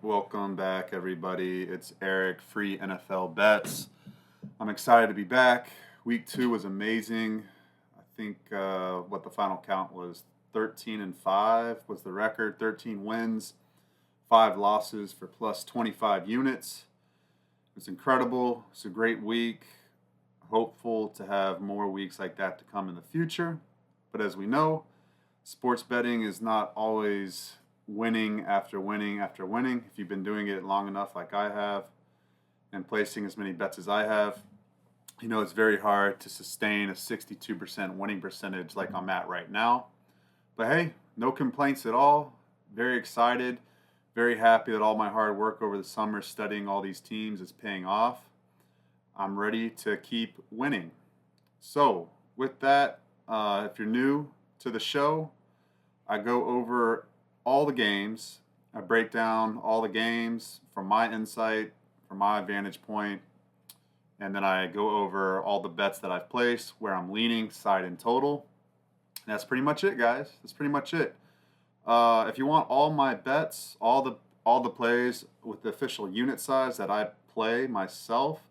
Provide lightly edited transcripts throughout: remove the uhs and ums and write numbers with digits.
Welcome back, everybody. It's Eric, Free NFL Bets. I'm excited to be back. Week 2 was amazing. I think what the final count was 13-5 was the record. 13 wins, 5 losses for plus 25 units. It was incredible. It's a great week. Hopeful to have more weeks like that to come in the future. But as we know, sports betting is not always winning after winning after winning. If you've been doing it long enough, like I have, and placing as many bets as I have, you know it's very hard to sustain a 62% winning percentage like I'm at right now. But hey, no complaints at all. Very excited, very happy that all my hard work over the summer studying all these teams is paying off. I'm ready to keep winning. So, with that, if you're new to the show, I go over all the games. I break down all the games from my insight, from my vantage point, and then I go over all the bets that I've placed, where I'm leaning, side and total. And that's pretty much it, guys. That's pretty much it. If you want all my bets, all the plays with the official unit size that I play myself,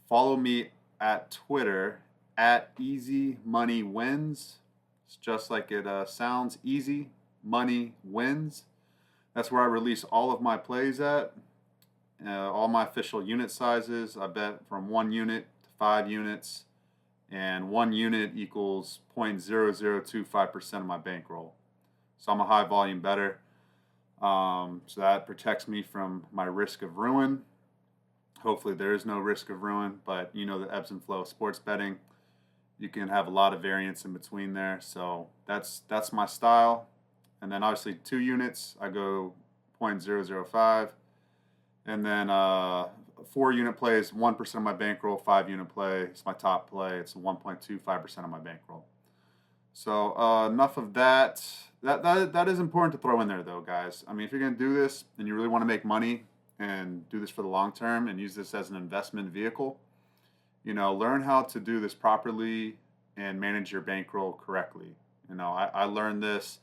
follow me at Twitter at Easy Money Wins. It's just like it sounds. Easy Money Wins. That's where I release all of my plays at. All my official unit sizes. I bet from 1 unit to 5 units, and 1 unit equals 0.0025% of my bankroll. So I'm a high volume bettor. So that protects me from my risk of ruin. Hopefully there is no risk of ruin, but you know the ebbs and flow of sports betting. You can have a lot of variance in between there. So that's my style. And then obviously 2 units, I go 0.005. And then 4 unit play is 1% of my bankroll. 5 unit play is my top play. It's 1.25% of my bankroll. So enough of that. That is important to throw in there, though, guys. I mean, if you're going to do this and you really want to make money and do this for the long term and use this as an investment vehicle, you know, learn how to do this properly and manage your bankroll correctly. You know, I learned this,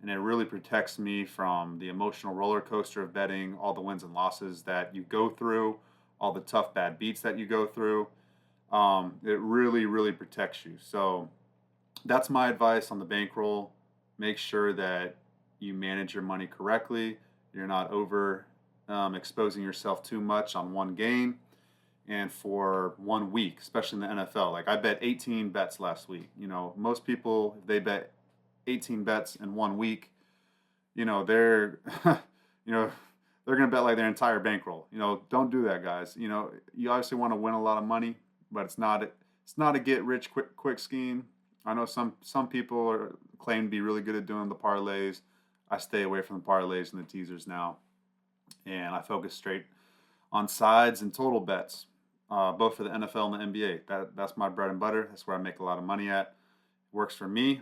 and it really protects me from the emotional roller coaster of betting, all the wins and losses that you go through, all the tough bad beats that you go through. It really, really protects you. So that's my advice on the bankroll. Make sure that you manage your money correctly. You're not over exposing yourself too much on one game and for 1 week, especially in the NFL. Like I bet 18 bets last week. You know, most people, if they bet 18 bets in 1 week, you know, they're, you know, they're going to bet like their entire bankroll. You know, don't do that, guys. You know, you obviously want to win a lot of money, but it's not a get rich quick scheme. I know some people claim to be really good at doing the parlays. I stay away from the parlays and the teasers now, and I focus straight on sides and total bets, both for the NFL and the NBA. That's my bread and butter. That's where I make a lot of money at. Works for me.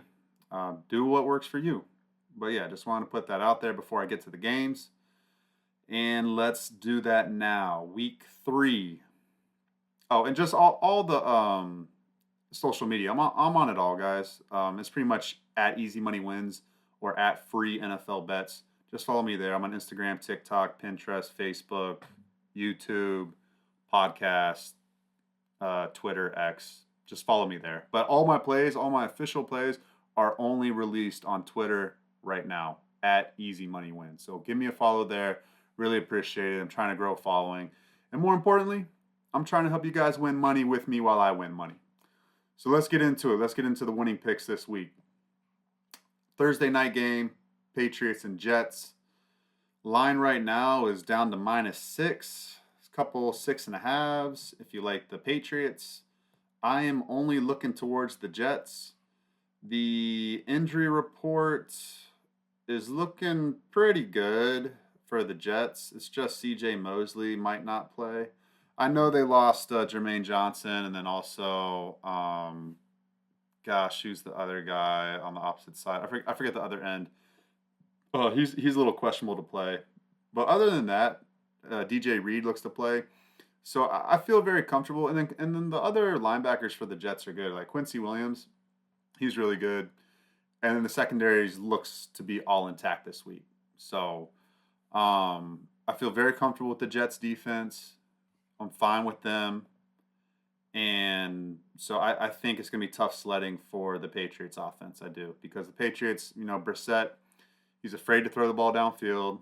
Do what works for you. But yeah, just want to put that out there before I get to the games. And let's do that now. Week 3. Oh, and just all the social media. I'm on it all, guys. It's pretty much at Easy Money Wins or at Free NFL Bets. Just follow me there. I'm on Instagram, TikTok, Pinterest, Facebook, YouTube, podcast, Twitter, X. Just follow me there. But all my plays, all my official plays, are only released on Twitter right now at Easy Money Wins. So give me a follow there. Really appreciate it. I'm trying to grow a following. And more importantly, I'm trying to help you guys win money with me while I win money. So let's get into it. Let's get into the winning picks this week. Thursday night game, Patriots and Jets. Line right now is down to -6. A couple 6.5s if you like the Patriots. I am only looking towards the Jets. The injury report is looking pretty good for the Jets. It's just C.J. Mosley might not play. I know they lost Jermaine Johnson, and then also, gosh, who's the other guy on the opposite side? I forget the other end. Oh, he's a little questionable to play. But other than that, DJ Reed looks to play. So I feel very comfortable. And then the other linebackers for the Jets are good. Like Quincy Williams, he's really good. And then the secondaries looks to be all intact this week. So I feel very comfortable with the Jets defense. I'm fine with them. And so I think it's going to be tough sledding for the Patriots offense. I do. Because the Patriots, Brissett, he's afraid to throw the ball downfield.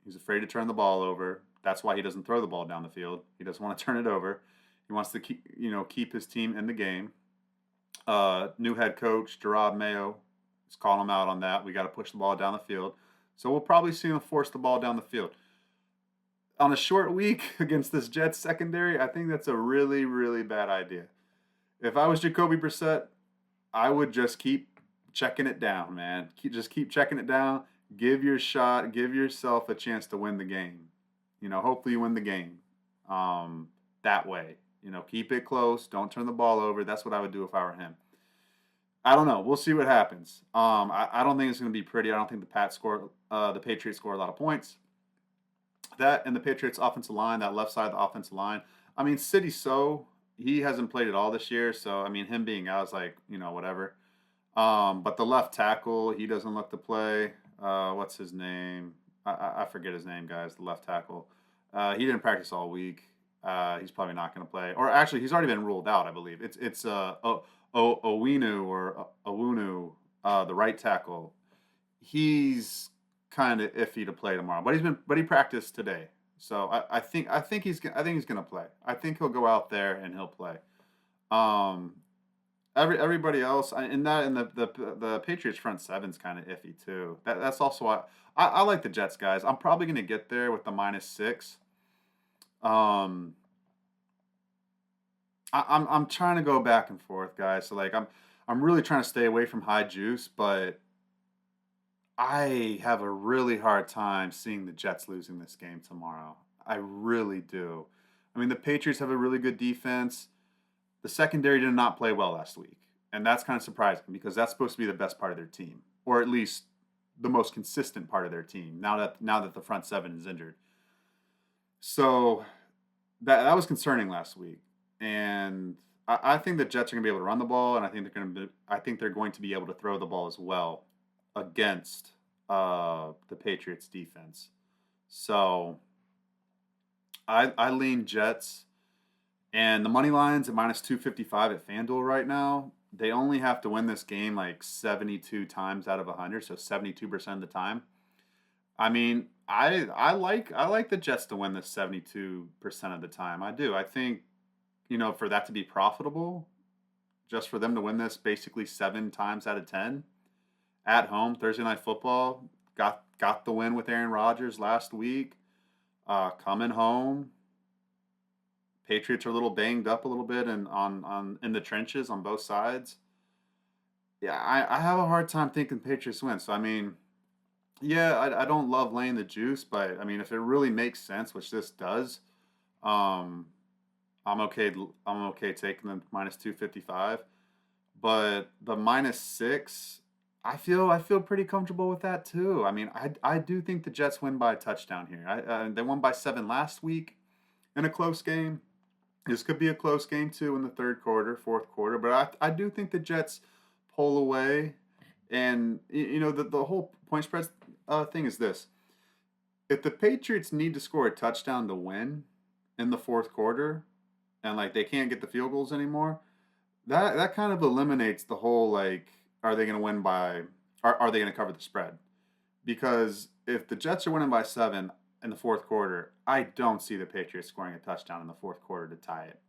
He's afraid to turn the ball over. That's why he doesn't throw the ball down the field. He doesn't want to turn it over. He wants to keep his team in the game. New head coach Gerard Mayo is calling him out on that. We got to push the ball down the field. So we'll probably see him force the ball down the field. On a short week against this Jets secondary, I think that's a really, really bad idea. If I was Jacoby Brissett, I would just keep checking it down, man. Just keep checking it down. Give your shot. Give yourself a chance to win the game. Hopefully you win the game that way. Keep it close. Don't turn the ball over. That's what I would do if I were him. I don't know. We'll see what happens. I don't think it's going to be pretty. I don't think the Patriots score a lot of points. That and the Patriots offensive line, that left side of the offensive line. I mean, he hasn't played at all this year. So, I mean, him being out is like, whatever. But the left tackle, he doesn't look to play. What's his name? I forget his name, guys, the left tackle. He didn't practice all week. He's probably not going to play. Or actually, he's already been ruled out, I believe. It's Owunu, the right tackle. He's kind of iffy to play tomorrow, but he practiced today. So I think he's going to play. I think he'll go out there and he'll play. Everybody else and the Patriots front seven's kind of iffy too. That's also why I like the Jets guys. I'm probably going to get there with the -6. I'm trying to go back and forth, guys. So like I'm really trying to stay away from high juice, but I have a really hard time seeing the Jets losing this game tomorrow. I really do. I mean, the Patriots have a really good defense. The secondary did not play well last week, and that's kind of surprising because that's supposed to be the best part of their team, or at least the most consistent part of their team. Now that the front seven is injured, so that was concerning last week, and I think the Jets are going to be able to run the ball, and I think they're going to be able to throw the ball as well against the Patriots defense. So I lean Jets, and the money line's at -255 at FanDuel right now. They only have to win this game like 72 times out of 100, so 72% of the time. I mean, I like the Jets to win this 72% of the time. I do. I think, for that to be profitable, just for them to win this basically 7 times out of 10 at home, Thursday Night Football, got the win with Aaron Rodgers last week. Coming home, Patriots are a little banged up a little bit and on in the trenches on both sides. Yeah, I have a hard time thinking Patriots win. So I mean, yeah, I don't love laying the juice, but I mean, if it really makes sense, which this does, um, I'm okay. I'm okay taking the -255, but the -6, I feel pretty comfortable with that too. I mean, I do think the Jets win by a touchdown here. They won by 7 last week in a close game. This could be a close game too in the third quarter, fourth quarter, but I do think the Jets pull away. And the whole point spread thing is this: if the Patriots need to score a touchdown to win in the fourth quarter, and like they can't get the field goals anymore, that kind of eliminates the whole like, are they going to win by? Are they going to cover the spread? Because if the Jets are winning by 7 in the fourth quarter, I don't see the Patriots scoring a touchdown in the fourth quarter to tie it.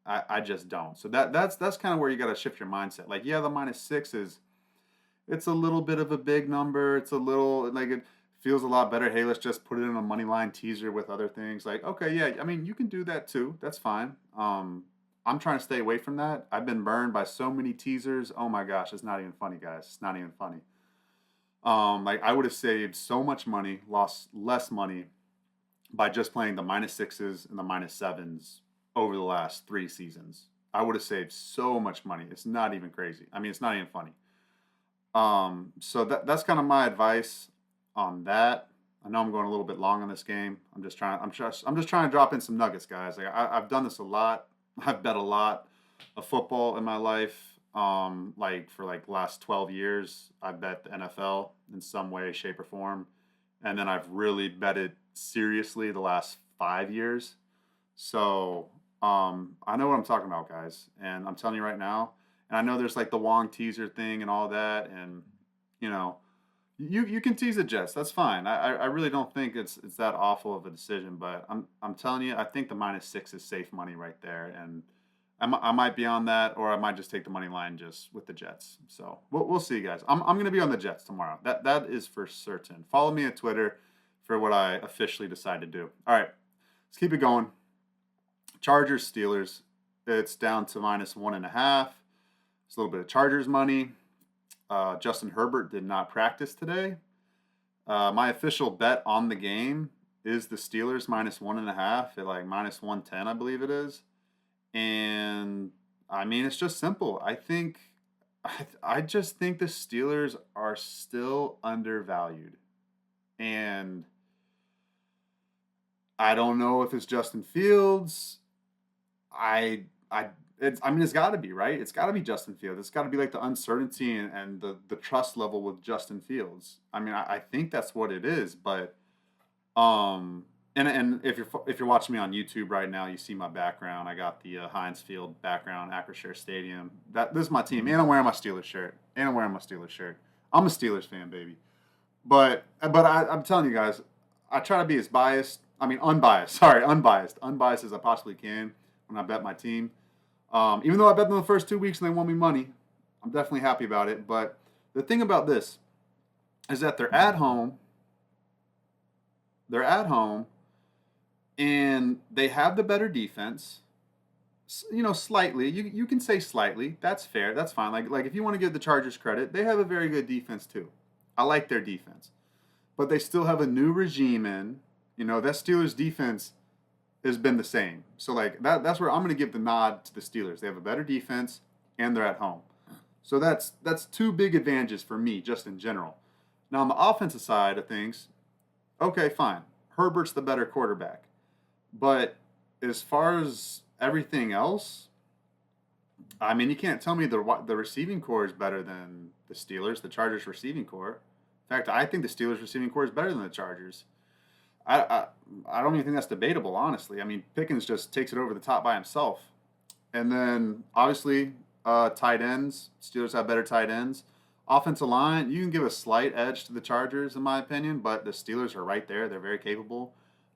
I just don't. So that's kind of where you got to shift your mindset. Like, yeah, the -6 it's a little bit of a big number. It's a little like it feels a lot better. Hey, let's just put it in a money line teaser with other things. Like, okay, yeah, I mean, you can do that too. That's fine. I'm trying to stay away from that. I've been burned by so many teasers. Oh my gosh, it's not even funny, guys. It's not even funny. Like I would have saved so much money, lost less money by just playing the -6s and the -7s over the last 3 seasons. I would have saved so much money. It's not even crazy. I mean, it's not even funny. So that's kind of my advice on that. I know I'm going a little bit long on this game. I'm just trying to drop in some nuggets, guys. Like I've done this a lot. I've bet a lot of football in my life. Like for like last 12 years, I bet the NFL in some way, shape, or form. and then I've really betted seriously the last 5 years. So I know what I'm talking about, guys, and I'm telling you right now. And I know there's like the Wong teaser thing and all that, and you know, you can tease the Jets. That's fine. I really don't think it's that awful of a decision, but I'm telling you, I think the -6 is safe money right there, and I might be on that, or I might just take the money line just with the Jets. So we'll see, guys. I'm gonna be on the Jets tomorrow. That is for certain. Follow me on Twitter for what I officially decide to do. All right, let's keep it going. Chargers Steelers. It's down to -1.5. It's a little bit of Chargers money. Justin Herbert did not practice today. My official bet on the game is the Steelers -1.5 at like -110, I believe it is. And I mean, it's just simple. I just think the Steelers are still undervalued. And I don't know if it's Justin Fields. I mean, it's got to be, right. It's got to be Justin Fields. It's got to be like the uncertainty and the trust level with Justin Fields. I mean, I think that's what it is. But and if you're watching me on YouTube right now, you see my background. I got the Heinz Field background, Acrisure Stadium. This is my team, and I'm wearing my Steelers shirt. I'm a Steelers fan, baby. I'm telling you guys, I try to be as biased. I mean, unbiased. Sorry, unbiased as I possibly can when I bet my team. Even though I bet them the first 2 weeks and they won me money, I'm definitely happy about it. But the thing about this is that they're at home. They're at home, and they have the better defense. You know, slightly. You can say slightly. That's fair. That's fine. Like if you want to give the Chargers credit, they have a very good defense too. I like their defense, but they still have a new regime in. You know, that Steelers defense has been the same. So like that's where I'm going to give the nod to the Steelers. They have a better defense and they're at home. So that's two big advantages for me just in general. Now on the offensive side of things, okay, fine. Herbert's the better quarterback. But as far as everything else, I mean, you can't tell me the receiving core is better than the Steelers, the Chargers receiving core. In fact, I think the Steelers receiving core is better than the Chargers. I, I I don't even think that's debatable, honestly. I mean, Pickens just takes it over the top by himself. And then obviously, tight ends. Steelers have better tight ends. Offensive line, you can give a slight edge to the Chargers, in my opinion, but the Steelers are right there. They're very capable.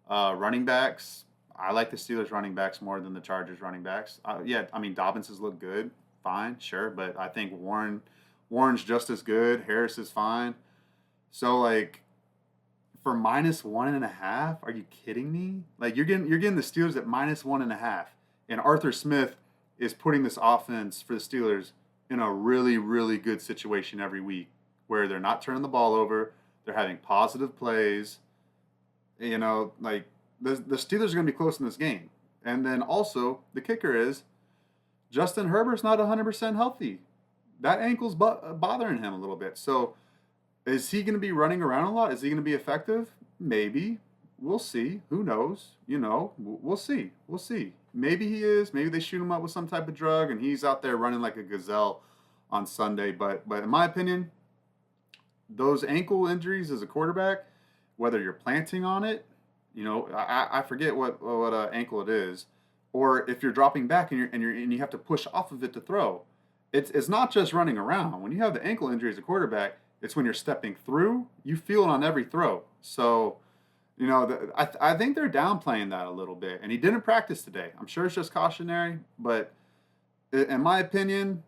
Running backs, I like the Steelers running backs more than the Chargers running backs. Yeah, I mean Dobbins has looked good, fine, sure, but I think Warren's just as good. Harris is fine. So like for -1.5, are you kidding me? Like you're getting the Steelers at -1.5, and Arthur Smith is putting this offense for the Steelers in a really really good situation every week, where they're not turning the ball over, they're having positive plays. You know, like the Steelers are going to be close in this game. And then also the kicker is Justin Herbert's not 100% healthy. That ankle's bothering him a little bit. So is he going to be running around a lot? Is he going to be effective? Maybe. We'll see. Who knows? You know, we'll see. We'll see. Maybe he is. Maybe they shoot him up with some type of drug and he's out there running like a gazelle on Sunday. But in my opinion, those ankle injuries as a quarterback, whether you're planting on it, you know, I forget what ankle it is, or if you're dropping back and you have to push off of it to throw. It's not just running around. When you have the ankle injury as a quarterback, it's when you're stepping through. You feel it on every throw. So, you know, I think they're downplaying that a little bit. And he didn't practice today. I'm sure it's just cautionary, but in my opinion,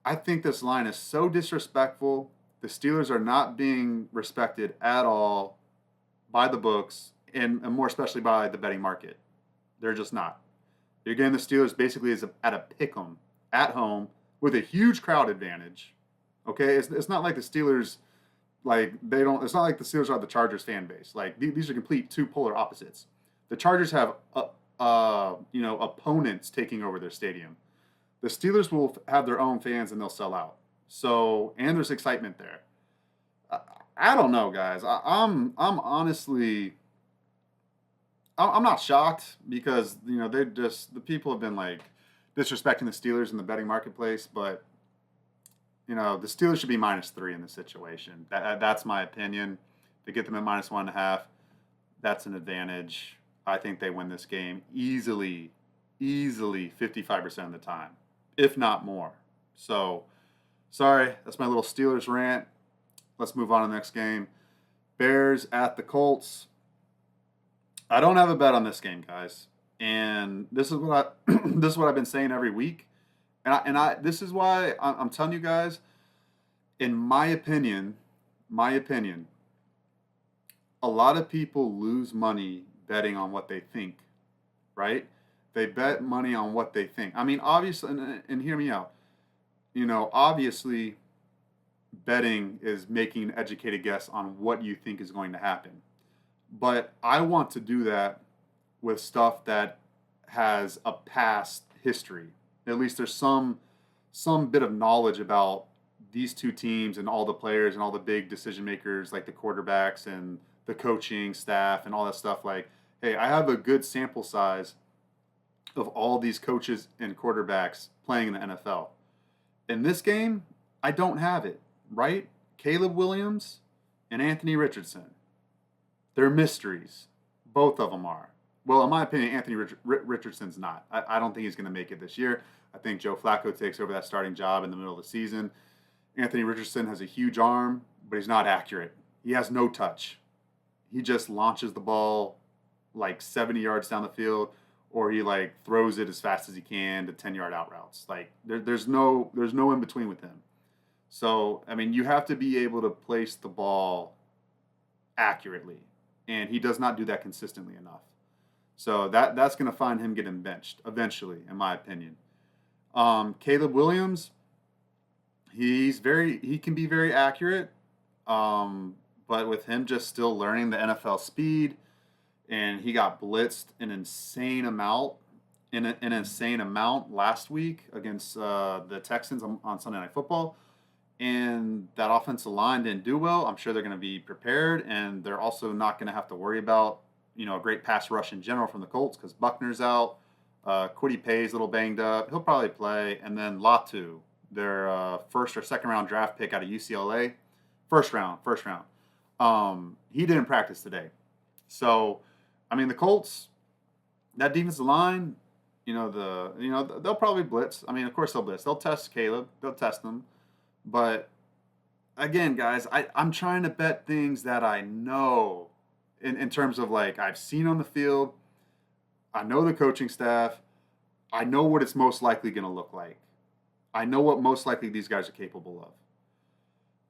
I think this line is so disrespectful. The Steelers are not being respected at all by the books and more especially by the betting market. They're just not. You're getting the Steelers basically at a pick 'em at home with a huge crowd advantage. Okay, it's not like the Steelers like they don't. It's not like the Steelers are the Chargers fan base. Like these are complete two polar opposites. The Chargers have you know, opponents taking over their stadium. The Steelers will have their own fans and they'll sell out. So and there's excitement there. I, I don't know, guys. I'm honestly I'm not shocked because you know they just the people have been like disrespecting the Steelers in the betting marketplace, but you know the Steelers should be -3 in this situation. That's my opinion. They get them at -1.5. That's an advantage. I think they win this game easily 55% of the time, if not more. So, sorry, that's my little Steelers rant. Let's move on to the next game. Bears at the Colts. I don't have a bet on this game, guys. And this is what this is what I've been saying every week. And this is why I'm telling you guys, in my opinion, a lot of people lose money betting on what they think, right? They bet money on what they think. I mean, obviously, and hear me out. Obviously, betting is making an educated guess on what you think is going to happen. But I want to do that with stuff that has a past history. At least there's some bit of knowledge about these two teams and all the players and all the big decision makers, like the quarterbacks and the coaching staff and all that stuff. Like, hey, I have a good sample size of all these coaches and quarterbacks playing in the NFL. In this game, I don't have it, right? Caleb Williams and Anthony Richardson. They're mysteries. Both of them are. Well, in my opinion, Anthony Richardson's not. I don't think he's going to make it this year. I think Joe Flacco takes over that starting job in the middle of the season. Anthony Richardson has a huge arm, but he's not accurate. He has no touch. He just launches the ball like 70 yards down the field, or he like throws it as fast as he can to 10-yard out routes. Like there's no in between with him. So, I mean, you have to be able to place the ball accurately, and he does not do that consistently enough. So that's going to find him getting benched eventually, in my opinion. Caleb Williams, he can be very accurate, but with him just still learning the NFL speed, and he got blitzed an insane amount last week against the Texans on Sunday Night Football. And that offensive line didn't do well. I'm sure they're going to be prepared, and they're also not going to have to worry about a great pass rush in general from the Colts because Buckner's out. Kwity Paye's a little banged up. He'll probably play. And then Latu, their first or second round draft pick out of UCLA, first round. He didn't practice today. So, I mean, the Colts, that defensive line, they'll probably blitz. I mean, of course they'll blitz. They'll test Caleb. They'll test him. But again, guys, I'm trying to bet things that I know in terms of like I've seen on the field. I know the coaching staff. I know what it's most likely going to look like. I know what most likely these guys are capable of.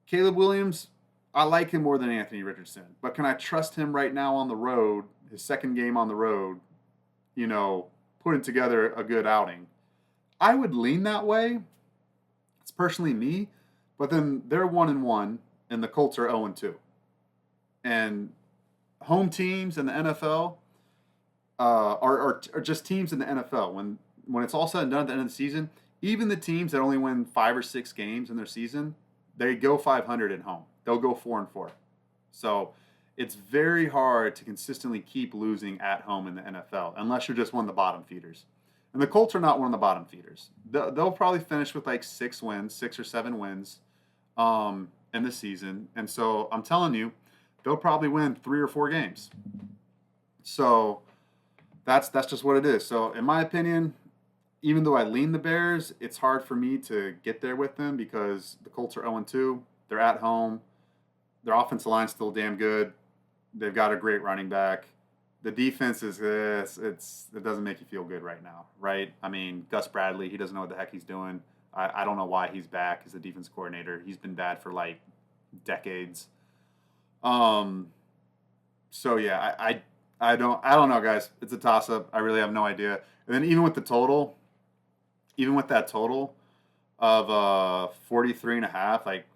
Caleb Williams, I like him more than Anthony Richardson. But can I trust him right now on the road, his second game on the road, putting together a good outing? I would lean that way. It's personally me. But then they're 1-1, and the Colts are 0-2. And home teams in the NFL are just teams in the NFL. When it's all said and done at the end of the season, even the teams that only win 5 or 6 games in their season, they go 500 at home. They'll go 4-4. So it's very hard to consistently keep losing at home in the NFL unless you're just one of the bottom feeders. And the Colts are not one of the bottom feeders. They'll probably finish with like 6 or 7 wins in the season. And so I'm telling you, they'll probably win 3 or 4 games. So that's just what it is. So in my opinion, even though I lean the Bears, it's hard for me to get there with them because the Colts are 0-2. They're at home. Their offensive line's still damn good. They've got a great running back. The defense it doesn't make you feel good right now, right? I mean, Gus Bradley, he doesn't know what the heck he's doing. I don't know why he's back as a defense coordinator. He's been bad for like decades. So yeah, I don't know, guys. It's a toss up. I really have no idea. And then even with that total of 43.5, like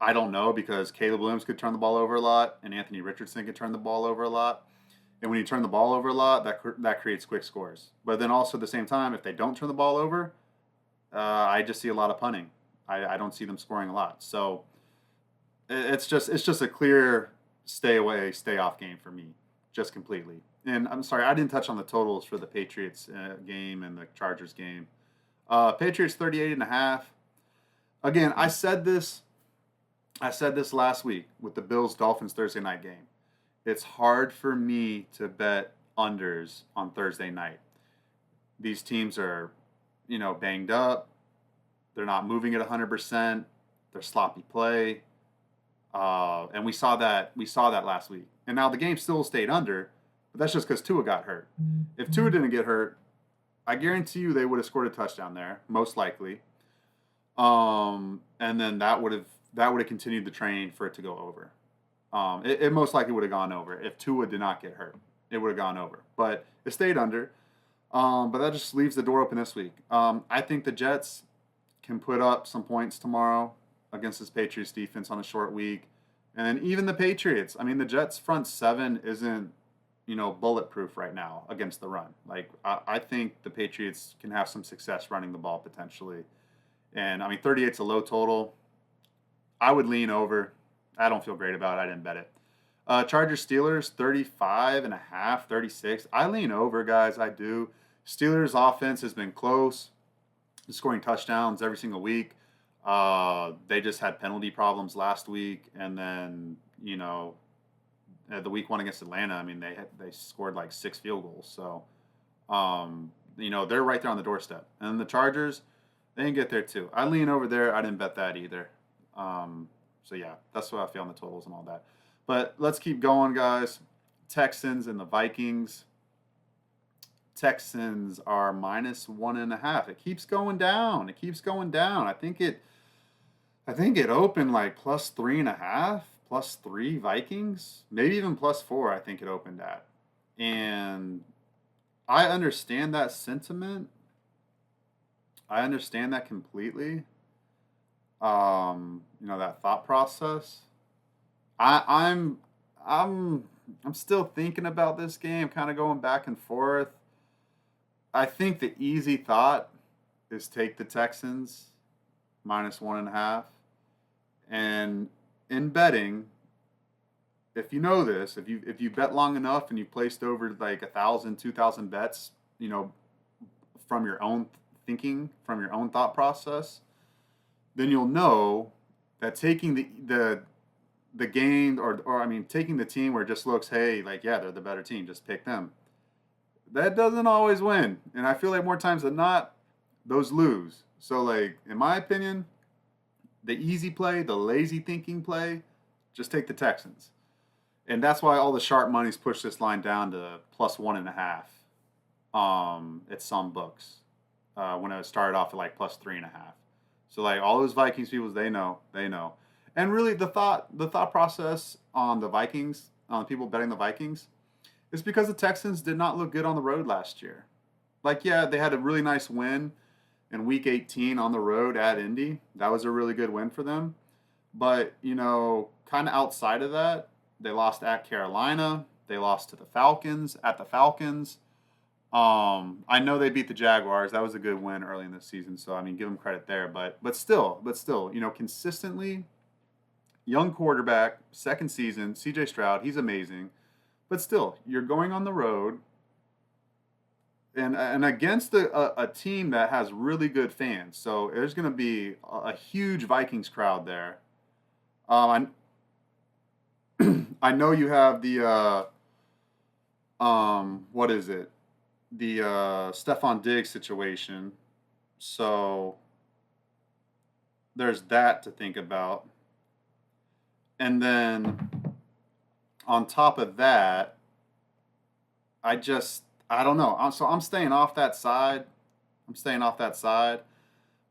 I don't know because Caleb Williams could turn the ball over a lot and Anthony Richardson could turn the ball over a lot. And when you turn the ball over a lot, that creates quick scores. But then also at the same time, if they don't turn the ball over, I just see a lot of punting. I don't see them scoring a lot. So it's just a clear stay away, stay off game for me, just completely. And I'm sorry, I didn't touch on the totals for the Patriots game and the Chargers game. Patriots 38.5. Again, I said this I said this last week with the Bills Dolphins Thursday night game. It's hard for me to bet unders on Thursday night. These teams are, banged up. They're not moving at 100%. They're sloppy play. And we saw that last week. And now the game still stayed under, but that's just because Tua got hurt. If Tua didn't get hurt, I guarantee you they would have scored a touchdown there, most likely. And then that would have continued the train for it to go over. It most likely would have gone over if Tua did not get hurt. It would have gone over, but it stayed under. But that just leaves the door open this week. I think the Jets can put up some points tomorrow against this Patriots defense on a short week. And then even the Patriots, I mean, the Jets' front seven isn't, bulletproof right now against the run. Like, I think the Patriots can have some success running the ball potentially. And, I mean, 38's a low total. I would lean over. I don't feel great about it. I didn't bet it. Chargers Steelers 35 and a half, 36. I lean over, guys. I do. Steelers offense has been close, scoring touchdowns every single week. They just had penalty problems last week, and then the week one against Atlanta. I mean, they scored like 6 field goals. So they're right there on the doorstep. And then the Chargers, they didn't get there too. I lean over there. I didn't bet that either. So yeah, that's what I feel on the totals and all that. But let's keep going, guys. Texans and the Vikings. Texans are -1.5. It keeps going down. It keeps going down. I think it opened like +3.5, +3 Vikings, maybe even +4. I think it opened at, and I understand that sentiment. I understand that completely. That thought process. I'm I'm still thinking about this game, kind of going back and forth. I think the easy thought is take the Texans -1.5. And in betting, if you know this, if you bet long enough and you placed over like 1,000, 2,000 bets, from your own thinking, from your own thought process, then you'll know that taking the game or I mean taking the team where it just looks, hey, like yeah, they're the better team, just pick them. That doesn't always win. And I feel like more times than not, those lose. So like in my opinion, the easy play, the lazy thinking play, just take the Texans. And that's why all the sharp money's pushed this line down to +1.5 at some books. When it started off at like +3.5. So like all those Vikings people, they know. And really the thought process on the Vikings, on the people betting the Vikings, is because the Texans did not look good on the road last year. Like yeah, they had a really nice win in week 18 on the road at Indy. That was a really good win for them. But, kind of outside of that, they lost at Carolina. They lost to the Falcons at the Falcons. I know they beat the Jaguars. That was a good win early in the season. So, I mean, give them credit there. But still, consistently, young quarterback, second season, CJ Stroud, he's amazing. But still, you're going on the road and against a team that has really good fans. So there's going to be a huge Vikings crowd there. I I know you have the what is it? The Stephon Diggs situation. So there's that to think about. And then on top of that, I don't know. So I'm staying off that side.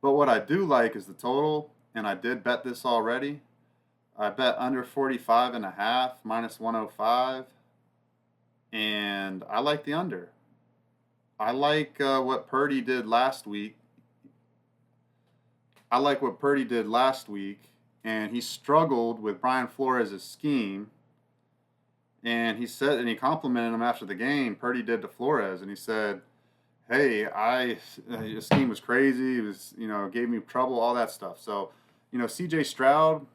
But what I do like is the total, and I did bet this already. I bet under 45.5, -105, and I like the under. I like what Purdy did last week. And he struggled with Brian Flores' scheme. And he complimented him after the game. Purdy did to Flores, and he said, "Hey, his scheme was crazy. It was, gave me trouble, all that stuff." So, C.J. Stroud,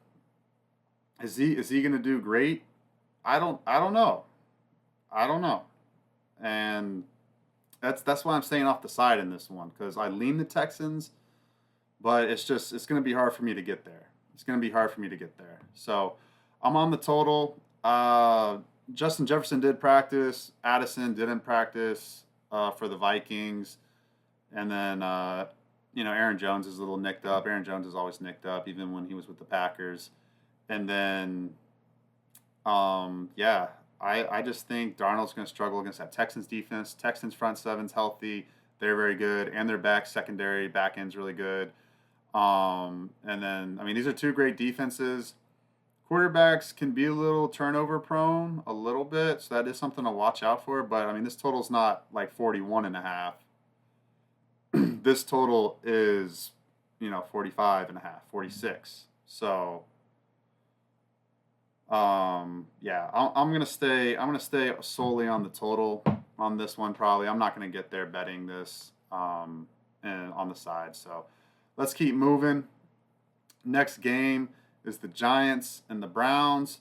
is he going to do great? I don't know. And that's why I'm staying off the side in this one, because I lean the Texans, but it's going to be hard for me to get there. It's going to be hard for me to get there. So I'm on the total. Justin Jefferson did practice. Addison didn't practice for the Vikings. And then, Aaron Jones is a little nicked up. Aaron Jones is always nicked up, even when he was with the Packers. And then, yeah, I just think Darnold's going to struggle against that Texans defense. Texans front seven's healthy. They're very good. And their back end's really good. And then, these are two great defenses. Quarterbacks can be a little turnover prone, a little bit, so that is something to watch out for. But, this total's not like 41.5. This total is, 45.5, 46. So, yeah, I'm gonna stay solely on the total on this one. Probably, I'm not gonna get there betting this, and on the side. So, let's keep moving. Next game is the Giants and the Browns.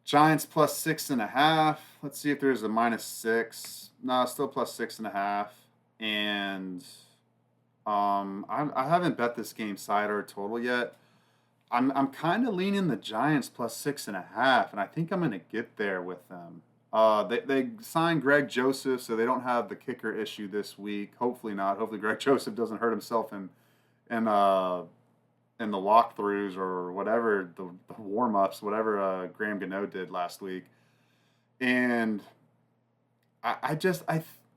Giants plus 6.5. Let's see if there's a -6. No, still plus 6.5. And I haven't bet this game side or total yet. I'm kind of leaning the Giants plus 6.5, and I think I'm gonna get there with them. They signed Greg Joseph, so they don't have the kicker issue this week. Hopefully not. Hopefully Greg Joseph doesn't hurt himself in the walkthroughs or whatever, the warm-ups, whatever Graham Gano did last week. And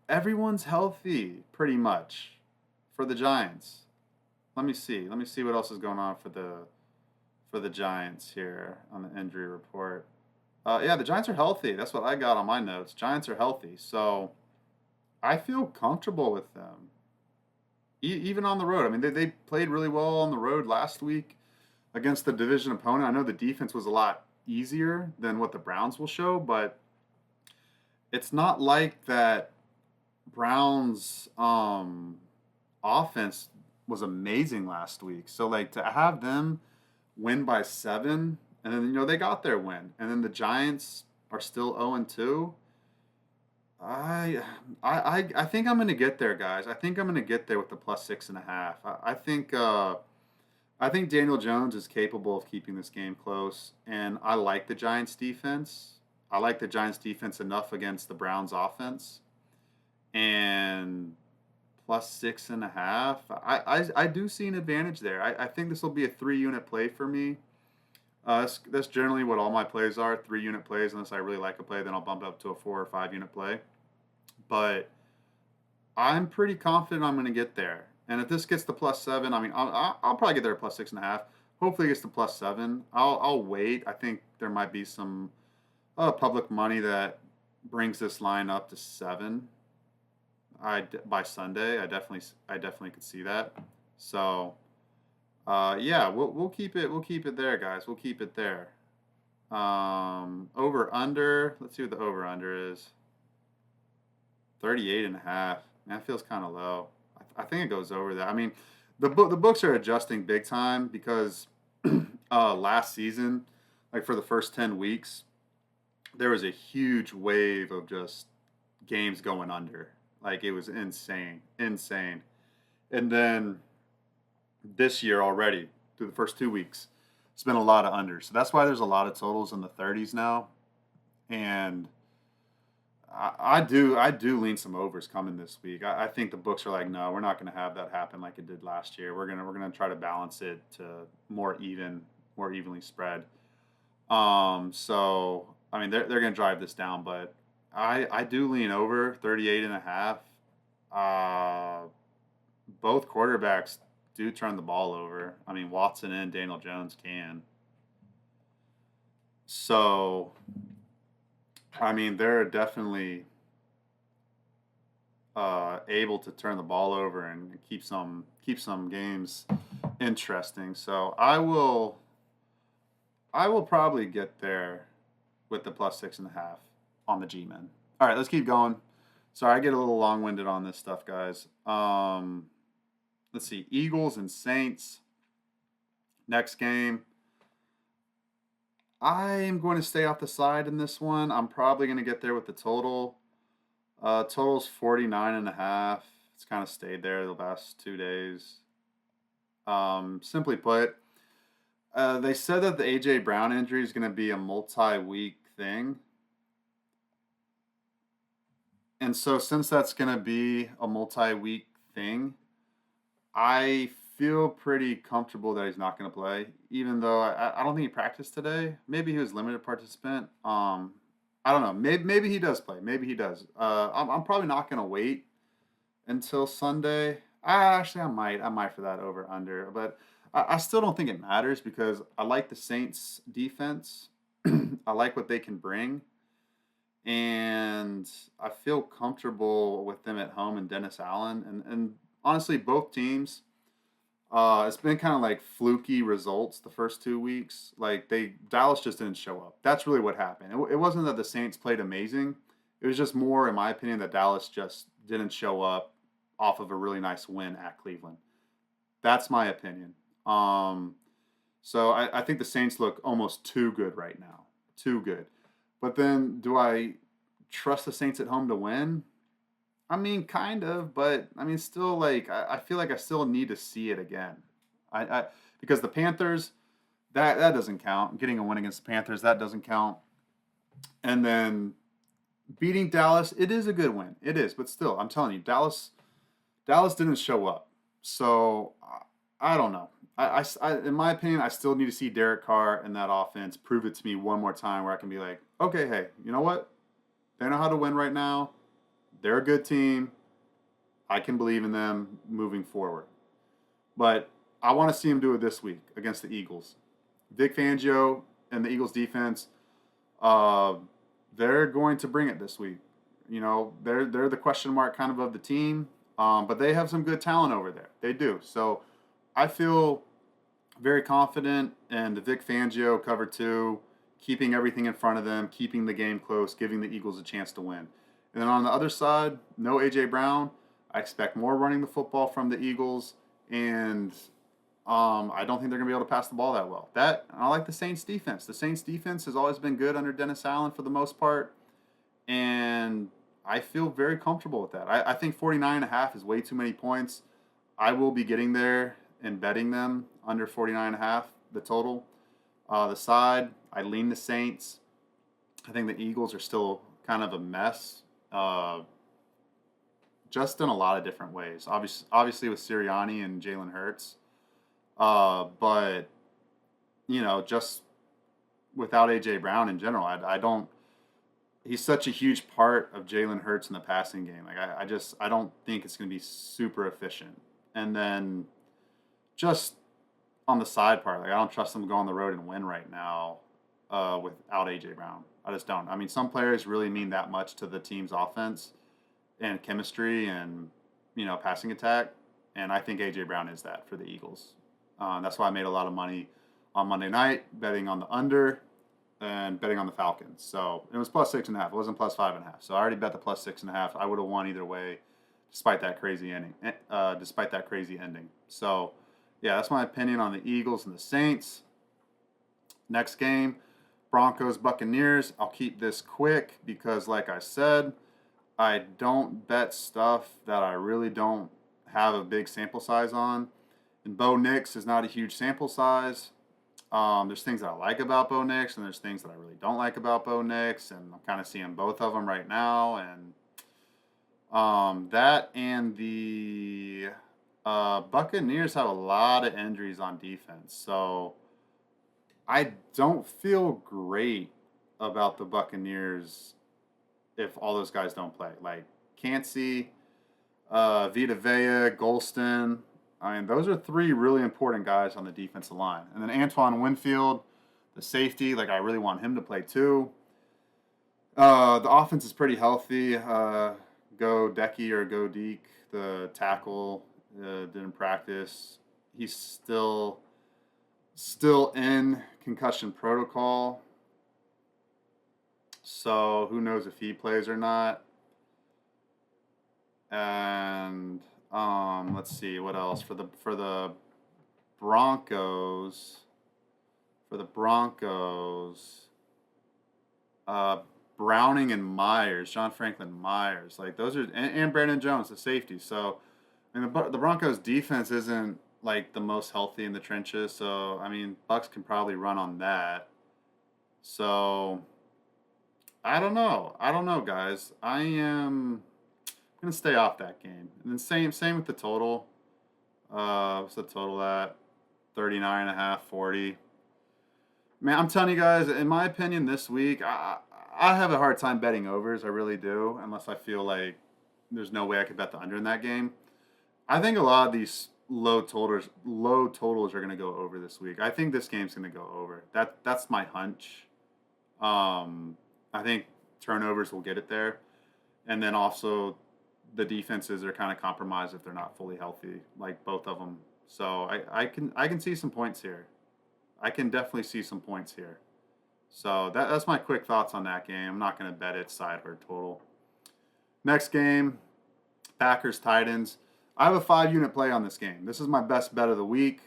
everyone's healthy pretty much for the Giants. Let me see what else is going on for the Giants here on the injury report. Yeah, the Giants are healthy. That's what I got on my notes. Giants are healthy, so I feel comfortable with them. Even on the road. They played really well on the road last week against the division opponent. I know the defense was a lot easier than what the Browns will show, but it's not like that Browns offense was amazing last week. So, like, to have them win by 7, and then, they got their win. And then the Giants are still 0-2. I think I'm going to get there, guys. I think I'm going to get there with the plus 6.5. I think Daniel Jones is capable of keeping this game close, and I like the Giants defense. I like the Giants defense enough against the Browns offense, and plus 6.5. I do see an advantage there. I think this will be a 3-unit play for me. That's generally what all my plays are, 3-unit plays. Unless I really like a play, then I'll bump it up to a 4 or 5-unit play. But I'm pretty confident I'm going to get there. And if this gets to plus 7, I'll probably get there at plus 6.5. Hopefully it gets to plus 7. I'll wait. I think there might be some public money that brings this line up to 7. By Sunday, I definitely could see that. So, yeah, we'll keep it there, guys. We'll keep it there. Over under. Let's see what the over under is. 38.5. Man, that feels kind of low. I think it goes over that. The books are adjusting big time because last season, like for the first 10 weeks, there was a huge wave of just games going under. Like, it was insane. And then this year already, through the first 2 weeks, it's been a lot of unders. So that's why there's a lot of totals in the 30s now. And I do lean some overs coming this week. I think the books are like, no, we're not going to have that happen like it did last year. We're gonna try to balance it to more evenly spread. So they're going to drive this down, but I do lean over 38.5. Both quarterbacks do turn the ball over. Watson and Daniel Jones can. So, they're definitely able to turn the ball over and keep some games interesting. So I will probably get there with the plus 6.5 on the G-Men. All right, let's keep going. Sorry, I get a little long-winded on this stuff, guys. Let's see, Eagles and Saints. Next game. I am going to stay off the side in this one. I'm probably going to get there with the total. Total's 49.5. It's kind of stayed there the last 2 days. Simply put, They said that the AJ Brown injury is going to be a multi-week thing, and so since that's going to be a multi-week thing, I feel pretty comfortable that he's not going to play. Even though I don't think he practiced today. Maybe he was limited participant. I don't know. Maybe he does play. Maybe he does. I'm probably not going to wait until Sunday. Actually, I might for that over under, but I still don't think it matters because I like the Saints defense. I like what they can bring, and I feel comfortable with them at home and Dennis Allen. And honestly, both teams. It's been kind of like fluky results the first 2 weeks. Like Dallas just didn't show up. That's really what happened. It wasn't that the Saints played amazing. It was just more, in my opinion, that Dallas just didn't show up off of a really nice win at Cleveland. That's my opinion. Um, so I think the Saints look almost too good right now. Too good. But then do I trust the Saints at home to win? I mean, kind of, but I mean, still, like, I feel like I still need to see it again. I because the Panthers, that doesn't count. Getting a win against the Panthers, that doesn't count. And then beating Dallas, it is a good win. It is, but still, I'm telling you, Dallas didn't show up. So I don't know. In my opinion, I still need to see Derek Carr and that offense prove it to me one more time where I can be like, okay, hey, you know what? They know how to win right now. They're a good team. I can believe in them moving forward. But I want to see him do it this week against the Eagles. Vic Fangio and the Eagles defense, uh, they're going to bring it this week. You know, they're the question mark kind of the team, but they have some good talent over there. They do. So I feel very confident in the Vic Fangio cover two, keeping everything in front of them, keeping the game close, giving the Eagles a chance to win. And then on the other side, no A.J. Brown. I expect more running the football from the Eagles, and I don't think they're going to be able to pass the ball that well. I like the Saints defense. The Saints defense has always been good under Dennis Allen for the most part, and I feel very comfortable with that. I think 49.5 is way too many points. I will be getting there and betting them under 49.5, the total. The side, I lean the Saints. I think the Eagles are still kind of a mess, uh, just in a lot of different ways. Obviously with Sirianni and Jalen Hurts, but just without AJ Brown in general, I don't. He's such a huge part of Jalen Hurts in the passing game. Like I don't think it's going to be super efficient. And then just on the side part, like I don't trust them to go on the road and win right now without AJ Brown. I just don't. I mean, some players really mean that much to the team's offense and chemistry and passing attack, and I think AJ Brown is that for the Eagles. That's why I made a lot of money on Monday night betting on the under and betting on the Falcons. So it was plus 6.5. It wasn't plus 5.5. So I already bet the plus 6.5. I would have won either way, despite that crazy ending. So yeah, that's my opinion on the Eagles and the Saints. Next game, Broncos Buccaneers. I'll keep this quick because, like I said, I don't bet stuff that I really don't have a big sample size on. And Bo Nix is not a huge sample size. There's things that I like about Bo Nix, and there's things that I really don't like about Bo Nix, and I'm kind of seeing both of them right now. And that and the Buccaneers have a lot of injuries on defense, so I don't feel great about the Buccaneers if all those guys don't play. Like Cansey, Vita Vea, Golston. I mean, those are three really important guys on the defensive line. And then Antoine Winfield, the safety, like I really want him to play too. The offense is pretty healthy. Go Decky or Go Deke, the tackle, didn't practice. He's still in concussion protocol. So who knows if he plays or not. And let's see what else for the Broncos. For the Broncos, Browning and Myers, John Franklin Myers, like those are, and Brandon Jones, the safety. So, I mean, the Broncos defense isn't like the most healthy in the trenches. So I mean, Bucks can probably run on that. So I don't know. I don't know, guys. I am gonna stay off that game. And then same with the total. What's the total at? 39 and a half, 40. Man, I'm telling you guys, in my opinion, this week, I have a hard time betting overs. I really do, unless I feel like there's no way I could bet the under in that game. I think a lot of these low totals are going to go over this week. I think this game's going to go over. That's my hunch. I think turnovers will get it there, and then also the defenses are kind of compromised if they're not fully healthy, like both of them. So I can see some points here. I can definitely see some points here. So that's my quick thoughts on that game. I'm not going to bet it side or total. Next game, Packers Titans. I have a 5-unit play on this game. This is my best bet of the week.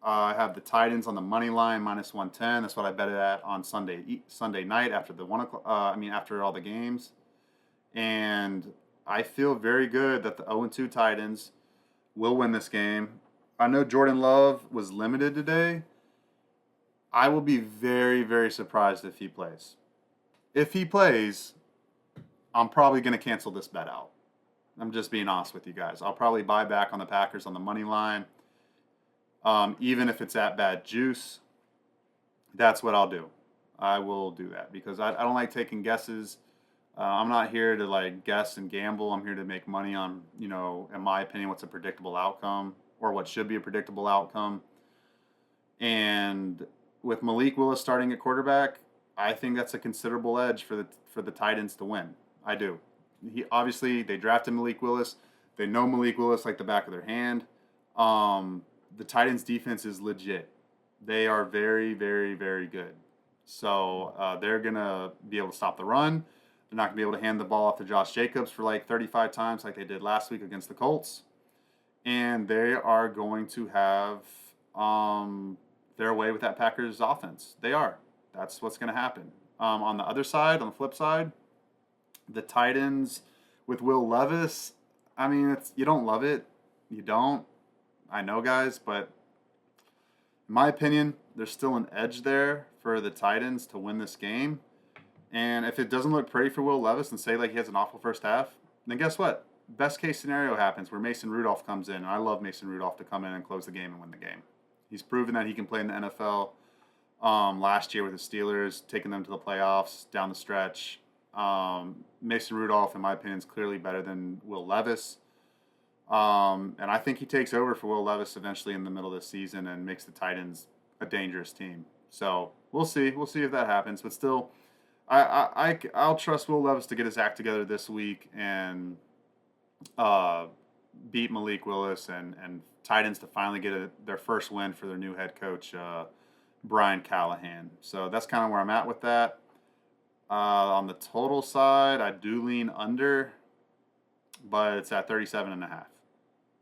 I have the Titans on the money line minus 110. That's what I bet it at on Sunday night after the 1 o'clock. After all the games, and I feel very good that the 0-2 Titans will win this game. I know Jordan Love was limited today. I will be very, very surprised if he plays. If he plays, I'm probably going to cancel this bet out. I'm just being honest with you guys. I'll probably buy back on the Packers on the money line, even if it's at bad juice. That's what I'll do. I will do that because I don't like taking guesses. I'm not here to like guess and gamble. I'm here to make money on, in my opinion, what's a predictable outcome or what should be a predictable outcome. And with Malik Willis starting at quarterback, I think that's a considerable edge for the Titans to win. I do. They drafted Malik Willis. They know Malik Willis like the back of their hand. The Titans defense is legit. They are very, very, very good. So they're gonna be able to stop the run. They're not gonna be able to hand the ball off to Josh Jacobs for like 35 times like they did last week against the Colts. And they are going to have their way with that Packers offense. They are. That's what's going to happen. On the other side, on the flip side, the Titans with Will Levis, I mean, you don't love it. You don't. I know, guys, but in my opinion, there's still an edge there for the Titans to win this game. And if it doesn't look pretty for Will Levis and say like he has an awful first half, then guess what? Best case scenario happens where Mason Rudolph comes in. And I love Mason Rudolph to come in and close the game and win the game. He's proven that he can play in the NFL. Last year with the Steelers, taking them to the playoffs down the stretch. Mason Rudolph, in my opinion, is clearly better than Will Levis. And I think he takes over for Will Levis eventually in the middle of the season and makes the Titans a dangerous team. So we'll see. We'll see if that happens. But still, I'll trust Will Levis to get his act together this week and beat Malik Willis and Titans to finally get their first win for their new head coach, Brian Callahan. So that's kind of where I'm at with that. On the total side, I do lean under, but it's at 37.5.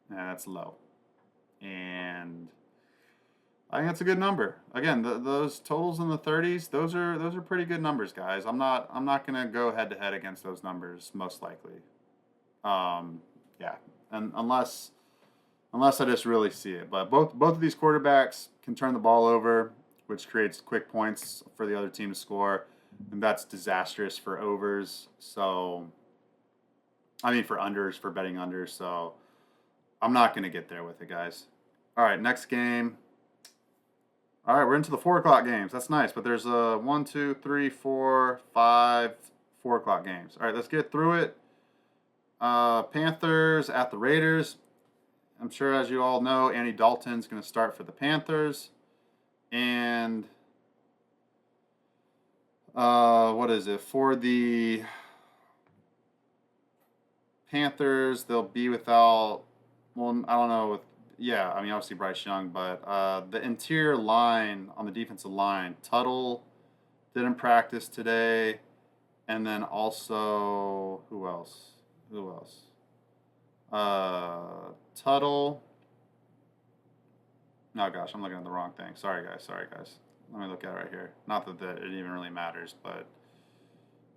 And that's low. And I think that's a good number. Again, those totals in the 30s, those are pretty good numbers, guys. I'm not gonna go head to head against those numbers most likely. Yeah, and unless I just really see it. But both of these quarterbacks can turn the ball over, which creates quick points for the other team to score, and that's disastrous for overs. So, I mean for unders, for betting unders. So, I'm not going to get there with it, guys. All right, next game. All right, we're into the 4 o'clock games. That's nice, but there's 1, 2, 3, 4, 5 4 o'clock games. All right, let's get through it. Panthers at the Raiders. I'm sure, as you all know, Andy Dalton's going to start for the Panthers. And what is it? For the Panthers, they'll be without, well, I don't know. Obviously Bryce Young, but the interior line on the defensive line, Tuttle didn't practice today. And then also, who else? Tuttle. Oh gosh, I'm looking at the wrong thing. Sorry guys. Let me look at it right here. Not that it even really matters, but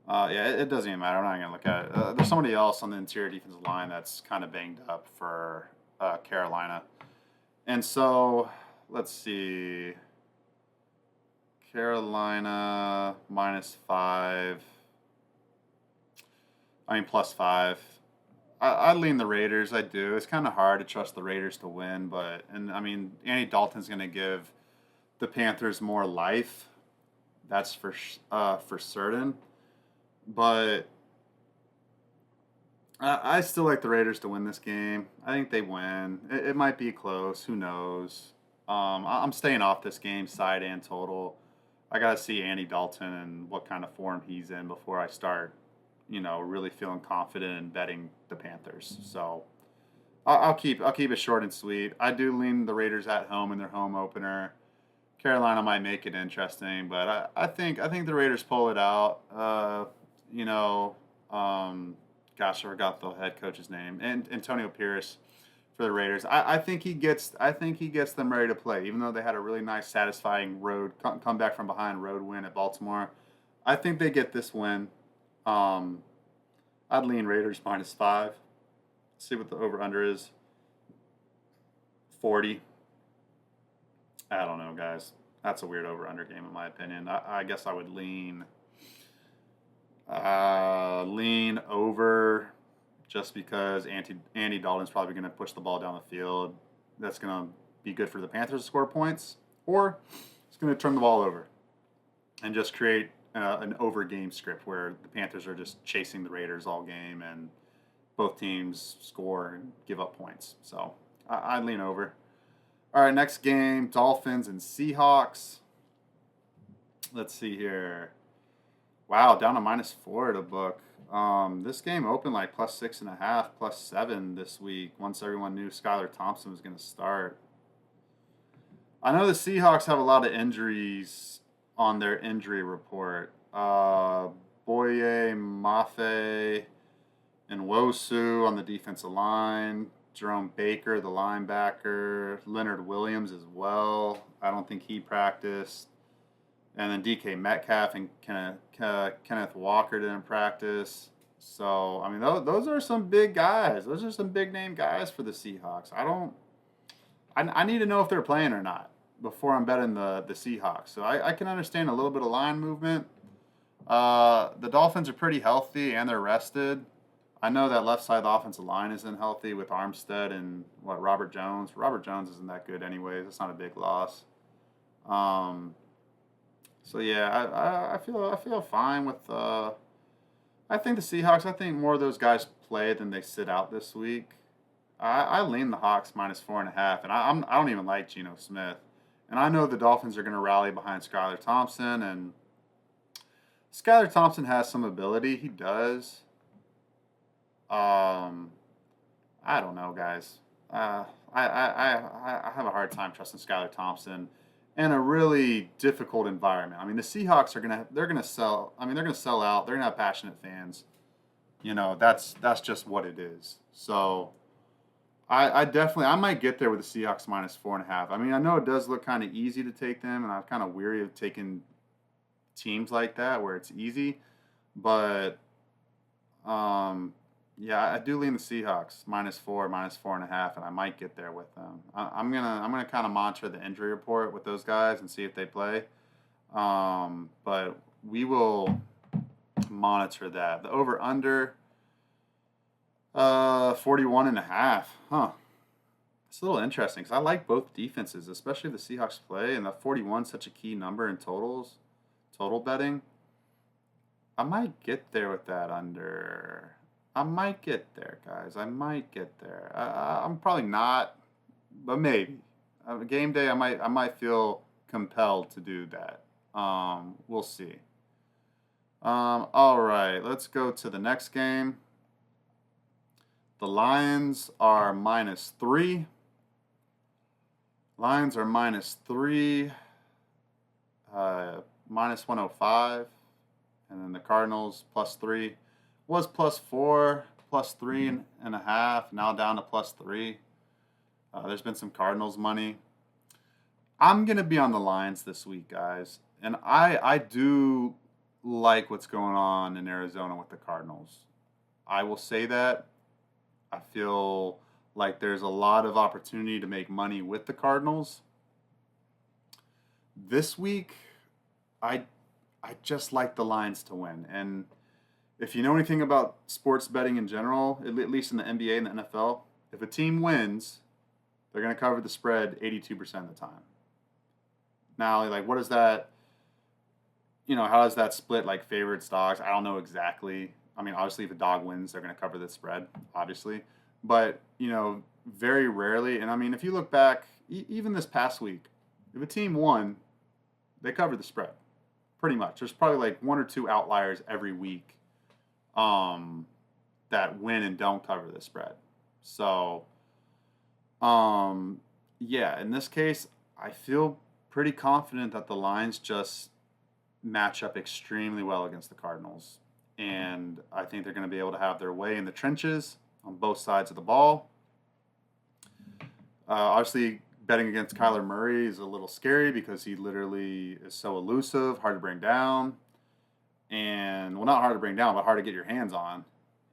it doesn't even matter. I'm not gonna look at it. There's somebody else on the interior defensive line that's kind of banged up for Carolina, And so, let's see. Carolina -5. I mean, +5. I lean the Raiders. I do. It's kind of hard to trust the Raiders to win, and I mean, Andy Dalton's going to give the Panthers more life. That's for certain. But I still like the Raiders to win this game. I think they win. It might be close. Who knows? I'm staying off this game, side and total. I gotta see Andy Dalton and what kind of form he's in before I start, really feeling confident in betting the Panthers. So I'll keep it short and sweet. I do lean the Raiders at home in their home opener. Carolina might make it interesting, but I think the Raiders pull it out. You know, gosh, I forgot the head coach's name, and Antonio Pierce for the Raiders. I think he gets them ready to play, even though they had a really nice, satisfying road come back from behind road win at Baltimore. I think they get this win. Um, I'd lean Raiders -5. See what the over under is. 40. I don't know, guys. That's a weird over under game in my opinion. I guess I would lean over just because Andy Dalton's probably going to push the ball down the field. That's going to be good for the Panthers to score points, or it's going to turn the ball over and just create an over game script where the Panthers are just chasing the Raiders all game and both teams score and give up points. So I'd lean over. All right, next game, Dolphins and Seahawks. Let's see here. Wow, down to -4 to book. This game opened like +6.5, +7 this week. Once everyone knew Skylar Thompson was going to start. I know the Seahawks have a lot of injuries on their injury report. Boye, Mafe, and Wosu on the defensive line. Jerome Baker, the linebacker. Leonard Williams as well. I don't think he practiced. And then DK Metcalf and Kenneth Walker didn't practice. So, I mean, those are some big guys. Those are some big name guys for the Seahawks. I need to know if they're playing or not before I'm betting the Seahawks. So I can understand a little bit of line movement. The Dolphins are pretty healthy and they're rested. I know that left side of the offensive line isn't healthy with Armstead and Robert Jones. Robert Jones isn't that good anyways. It's not a big loss. So yeah, I feel fine with. I think the Seahawks. I think more of those guys play than they sit out this week. I lean the Hawks -4.5, and I don't even like Geno Smith, and I know the Dolphins are going to rally behind Skylar Thompson, and Skylar Thompson has some ability. He does. Um, I don't know, guys. I have a hard time trusting Skylar Thompson in a really difficult environment. I mean, the Seahawks they're gonna sell. I mean, they're gonna sell out. They're gonna have passionate fans. That's just what it is. So I might get there with the Seahawks -4.5. I mean, I know it does look kind of easy to take them, and I'm kind of weary of taking teams like that where it's easy, but yeah, I do lean the Seahawks -4, -4.5, and I might get there with them. I'm gonna kind of monitor the injury report with those guys and see if they play. But we will monitor that. The over under 41.5. Huh. It's a little interesting because I like both defenses, especially if the Seahawks play, and the 41 such a key number in total betting. I might get there with that under. I might get there, guys. I might get there. I'm probably not, but maybe. Game day, I might feel compelled to do that. We'll see. All right, let's go to the next game. The Lions are -3. Lions are -3, -105, and then the Cardinals +3. Was +4, +3.5, now down to +3. There's been some Cardinals money. I'm gonna be on the Lions this week, guys, and I do like what's going on in Arizona with the Cardinals. I will say that I feel like there's a lot of opportunity to make money with the Cardinals. This week, I I just like the Lions to win. And if you know anything about sports betting in general, at least in the NBA and the NFL, if a team wins, they're going to cover the spread 82% of the time. Now, like, what is that? How does that split like favorites, dogs? I don't know exactly. I mean, obviously, if a dog wins, they're going to cover the spread, obviously. But, very rarely. And I mean, if you look back, even this past week, if a team won, they covered the spread pretty much. There's probably like one or two outliers every week um, that win and don't cover the spread. So, yeah, in this case, I feel pretty confident that the Lions just match up extremely well against the Cardinals. And I think they're going to be able to have their way in the trenches on both sides of the ball. Obviously, betting against Kyler Murray is a little scary because he literally is so elusive, hard to bring down. And, well, not hard to bring down, but hard to get your hands on.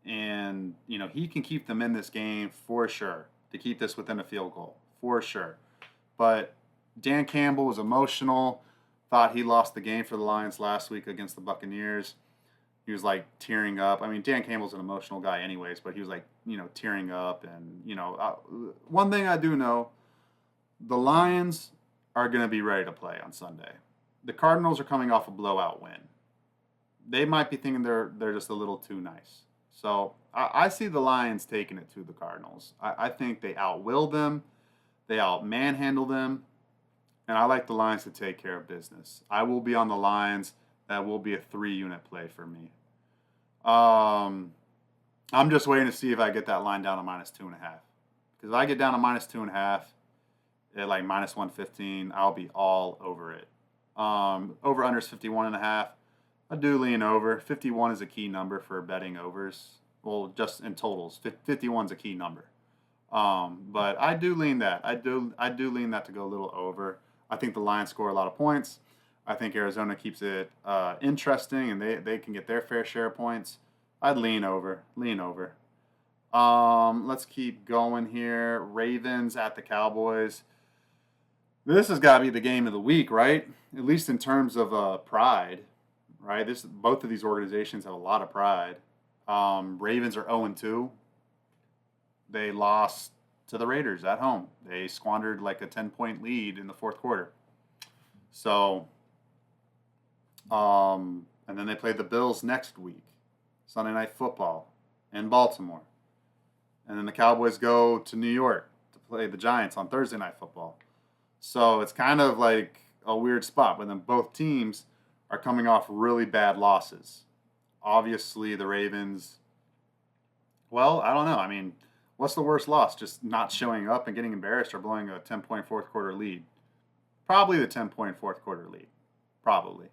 And, he can keep them in this game for sure, to keep this within a field goal, for sure. But Dan Campbell was emotional, thought he lost the game for the Lions last week against the Buccaneers. He was like tearing up. I mean, Dan Campbell's an emotional guy anyways, but he was like, tearing up. And, one thing I do know, the Lions are going to be ready to play on Sunday. The Cardinals are coming off a blowout win. They might be thinking they're just a little too nice. So I see the Lions taking it to the Cardinals. I think they outwill them. They out-manhandle them. And I like the Lions to take care of business. I will be on the Lions. That will be a 3-unit play for me. I'm just waiting to see if I get that line down to -2.5. Because if I get down to -2.5 at like -115, I'll be all over it. Over under is 51.5. I do lean over. 51 is a key number for betting overs. Well, just in totals, 51 is a key number. But I do lean that. I do lean that to go a little over. I think the Lions score a lot of points. I think Arizona keeps it interesting, and they can get their fair share of points. I'd lean over. Let's keep going here. Ravens at the Cowboys. This has got to be the game of the week, right? At least in terms of pride, right? Both of these organizations have a lot of pride. Ravens are 0-2. They lost to the Raiders at home. They squandered like a 10-point lead in the fourth quarter. So, and then they played the Bills next week, Sunday Night Football in Baltimore. And then the Cowboys go to New York to play the Giants on Thursday Night Football. So it's kind of like a weird spot, but then both teams are coming off really bad losses. Obviously, the Ravens, well, I don't know. I mean, what's the worst loss? Just not showing up and getting embarrassed or blowing a 10-point fourth quarter lead? Probably the 10-point fourth quarter lead. Probably.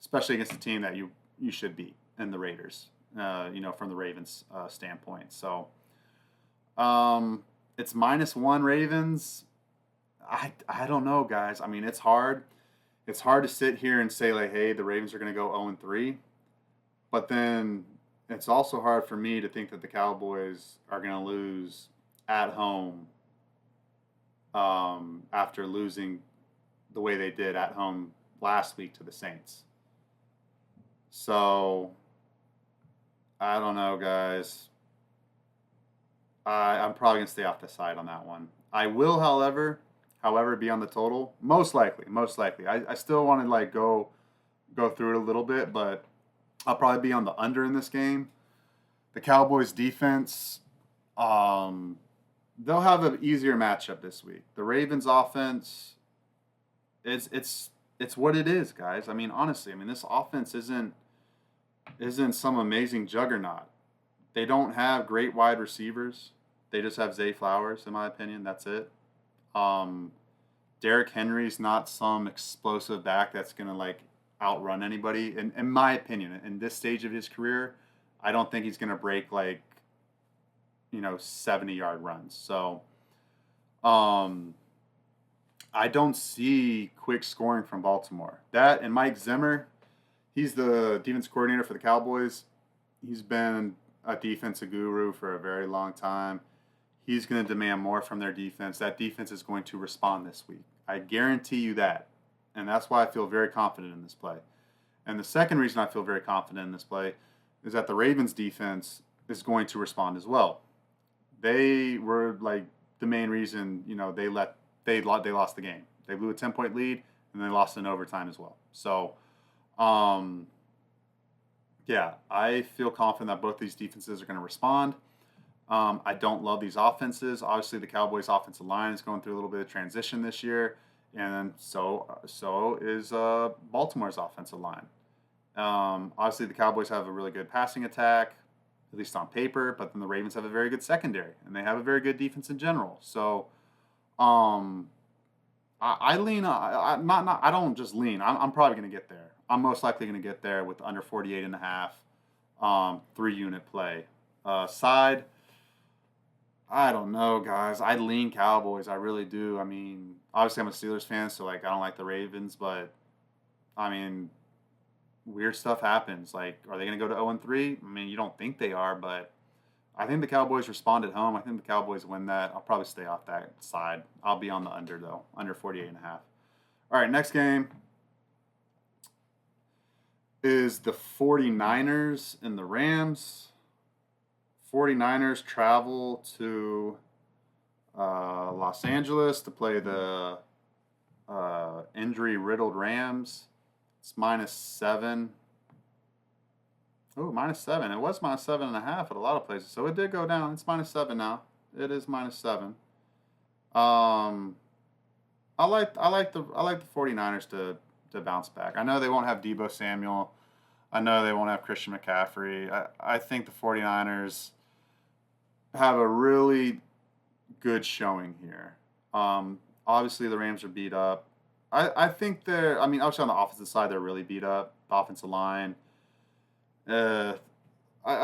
Especially against a team that you should beat in the Raiders, from the Ravens standpoint. So it's -1 Ravens. I don't know, guys. I mean, it's hard. It's hard to sit here and say, like, hey, the Ravens are going to go 0-3. But then it's also hard for me to think that the Cowboys are going to lose at home after losing the way they did at home last week to the Saints. So, I don't know, guys. I'm probably going to stay off the side on that one. I will, however, be on the total. Most likely. I still want to like go through it a little bit, but I'll probably be on the under in this game. The Cowboys defense, they'll have an easier matchup this week. The Ravens offense, it's what it is, guys. I mean, honestly, this offense isn't some amazing juggernaut. They don't have great wide receivers. They just have Zay Flowers, in my opinion. That's it. Derrick Henry's not some explosive back that's going to like outrun anybody. In my opinion, in this stage of his career, I don't think he's going to break like 70-yard runs. So I don't see quick scoring from Baltimore. That and Mike Zimmer, he's the defense coordinator for the Cowboys. He's been a defensive guru for a very long time. He's going to demand more from their defense. That defense is going to respond this week. I guarantee you that. And that's why I feel very confident in this play. And the second reason I feel very confident in this play is that the Ravens defense is going to respond as well. They were like the main reason, they lost the game. They blew a 10-point lead and they lost in overtime as well. So, yeah, I feel confident that both these defenses are going to respond. I don't love these offenses. Obviously, the Cowboys' offensive line is going through a little bit of transition this year, and so is Baltimore's offensive line. Obviously, the Cowboys have a really good passing attack, at least on paper, but then the Ravens have a very good secondary, and they have a very good defense in general. So, I lean. I don't just lean. I'm probably going to get there. I'm most likely going to get there with under 48.5, 3-unit play. Side. I don't know, guys. I lean Cowboys. I really do. I mean, obviously I'm a Steelers fan, so like I don't like the Ravens, but I mean, weird stuff happens. Like, are they going to go to 0-3? I mean, you don't think they are, but I think the Cowboys respond at home. I think the Cowboys win that. I'll probably stay off that side. I'll be on the under though, under 48.5. All right, next game is the 49ers and the Rams. 49ers travel to Los Angeles to play the injury-riddled Rams. It's -7. Oh, -7. It was -7.5 at a lot of places, so it did go down. It's -7 now. It is -7. I like the 49ers to bounce back. I know they won't have Deebo Samuel. I know they won't have Christian McCaffrey. I think the 49ers have a really good showing here. Obviously, the Rams are beat up. I think obviously on the offensive side, they're really beat up. The offensive line. I